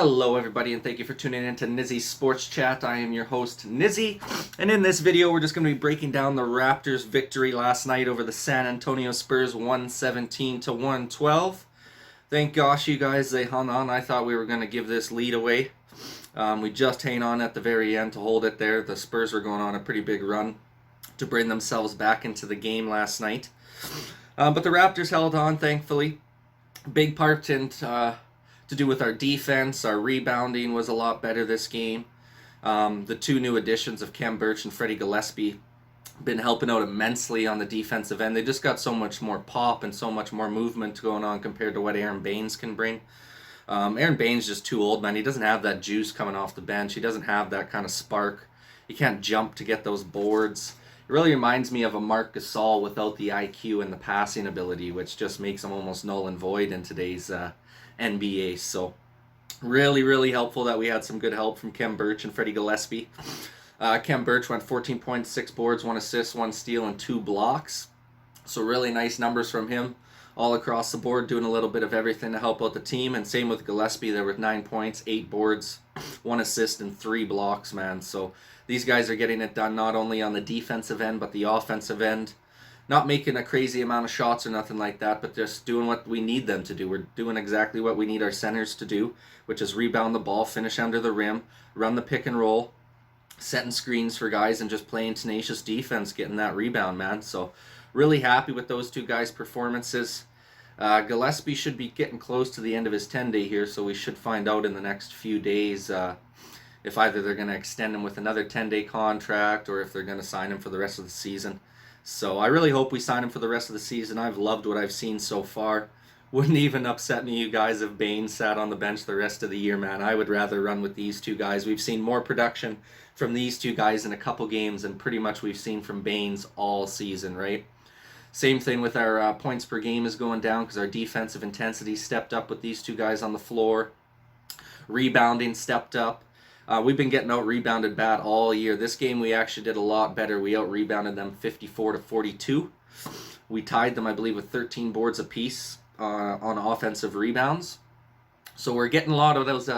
Hello everybody, and thank you for tuning in to Nizzy's Sports Chat. I am your host, Nizzy, and in this video we're just going to be breaking down the Raptors' victory last night over the San Antonio Spurs 117 to 112. Thank gosh you guys, they hung on. I thought we were going to give this lead away. We just hang on at the very end to hold it there. The Spurs were going on a pretty big run to bring themselves back into the game last night. But the Raptors held on, thankfully. Big part in to do with our defense. Our rebounding was a lot better this game. The two new additions of Khem Birch and Freddie Gillespie been helping out immensely on the defensive end. They just got so much more pop and so much more movement going on compared to what Aaron Baines can bring. Aaron Baines is just too old, man. He doesn't have that juice coming off the bench. He doesn't have that kind of spark. He can't jump to get those boards. It really reminds me of a Marc Gasol without the IQ and the passing ability, which just makes him almost null and void in today's NBA. So really helpful that we had some good help from Khem Birch and Freddie Gillespie. Khem Birch went 14 points, 6 boards, 1 assist, 1 steal, and 2 blocks. So really nice numbers from him all across the board, doing a little bit of everything to help out the team. And same with Gillespie, there were 9 points, 8 boards, 1 assist, and 3 blocks, man. So these guys are getting it done not only on the defensive end, but the offensive end. Not making a crazy amount of shots or nothing like that, but just doing what we need them to do. We're doing exactly what we need our centers to do, which is rebound the ball, finish under the rim, run the pick and roll, setting screens for guys, and just playing tenacious defense, getting that rebound, man. So really happy with those two guys' performances. Gillespie should be getting close to the end of his 10-day here, so we should find out in the next few days if either they're going to extend him with another 10-day contract or if they're going to sign him for the rest of the season. So I really hope we sign him for the rest of the season. I've loved what I've seen so far. Wouldn't even upset me, you guys, if Baines sat on the bench the rest of the year, man. I would rather run with these two guys. We've seen more production from these two guys in a couple games than pretty much we've seen from Baines all season, right? Same thing with our points per game is going down because our defensive intensity stepped up with these two guys on the floor. Rebounding stepped up. We've been getting out-rebounded bad all year. This game we actually did a lot better. We out-rebounded them 54-42. We tied them, I believe, with 13 boards apiece on offensive rebounds. So we're getting a lot of those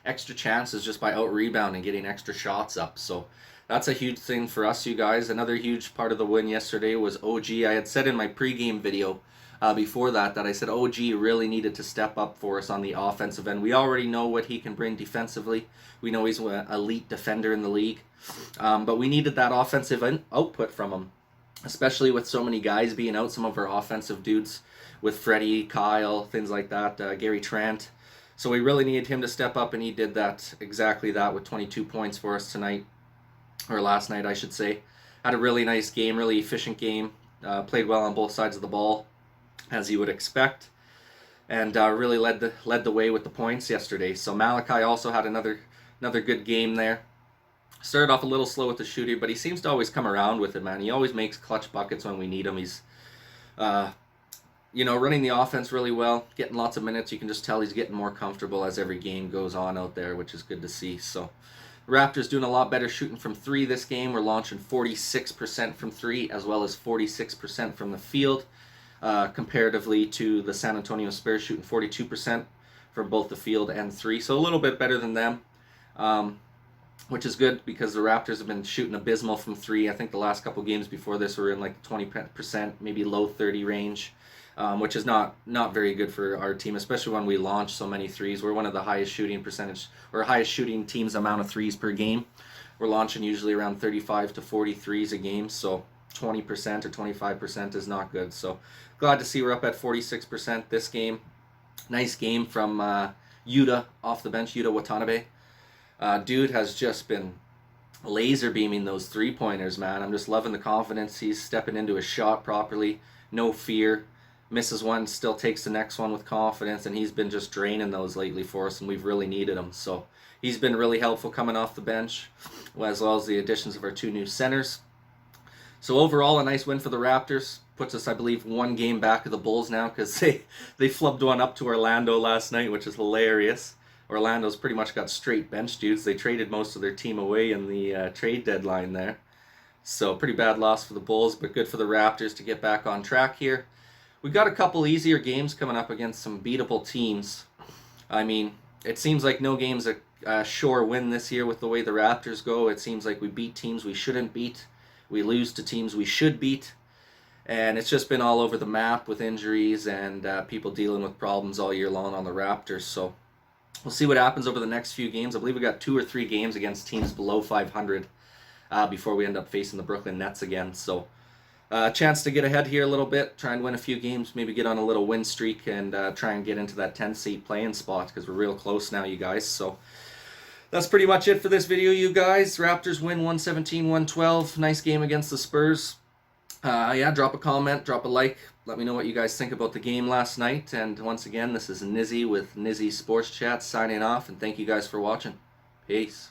extra chances just by out-rebounding, getting extra shots up. So that's a huge thing for us, you guys. Another huge part of the win yesterday was OG. I had said in my pregame video before that I said OG really needed to step up for us on the offensive end. We already know what he can bring defensively. We know he's an elite defender in the league. But we needed that offensive output from him, especially with so many guys being out, some of our offensive dudes with Freddie, Kyle, things like that, Gary Trent. So we really needed him to step up, and he did that, exactly that, with 22 points for us tonight, or last night, I should say. Had a really nice game, really efficient game. Played well on both sides of the ball, as you would expect, and really led the way with the points yesterday. So Malachi also had another good game there. Started off a little slow with the shooting, but he seems to always come around with it, man. He always makes clutch buckets when we need him. He's running the offense really well, getting lots of minutes. You can just tell he's getting more comfortable as every game goes on out there, which is good to see. So Raptors doing a lot better shooting from 3 this game. We're launching 46% from 3 as well as 46% from the field. Comparatively to the San Antonio Spurs shooting 42% from both the field and 3. So a little bit better than them, which is good because the Raptors have been shooting abysmal from 3. I think the last couple games before this were in like 20%, maybe low 30 range, which is not very good for our team, especially when we launch so many threes. We're one of the highest shooting percentage or highest shooting teams amount of threes per game. We're launching usually around 35 to 40 threes a game, so 20% or 25% is not good. So glad to see we're up at 46% this game. Nice game from Yuta off the bench, Yuta Watanabe. Dude has just been laser beaming those 3-pointers, man. I'm just loving the confidence. He's stepping into his shot properly. No fear. Misses one, still takes the next one with confidence, and he's been just draining those lately for us, and we've really needed him. So he's been really helpful coming off the bench, as well as the additions of our 2 new centers. So overall, a nice win for the Raptors. Puts us, I believe, 1 game back of the Bulls now because they flubbed one up to Orlando last night, which is hilarious. Orlando's pretty much got straight bench dudes. They traded most of their team away in the trade deadline there. So pretty bad loss for the Bulls, but good for the Raptors to get back on track here. We've got a couple easier games coming up against some beatable teams. I mean, it seems like no game's a sure win this year with the way the Raptors go. It seems like we beat teams we shouldn't beat. We lose to teams we should beat. And it's just been all over the map with injuries and people dealing with problems all year long on the Raptors. So we'll see what happens over the next few games. I believe we got 2 or 3 games against teams below 500 before we end up facing the Brooklyn Nets again. So a chance to get ahead here a little bit, try and win a few games, maybe get on a little win streak and try and get into that 10 seed playing spot because we're real close now, you guys. So that's pretty much it for this video, you guys. Raptors win 117-112. Nice game against the Spurs. Yeah, drop a comment, drop a like. Let me know what you guys think about the game last night. And once again, this is Nizzy with Nizzy Sports Chat signing off. And thank you guys for watching. Peace.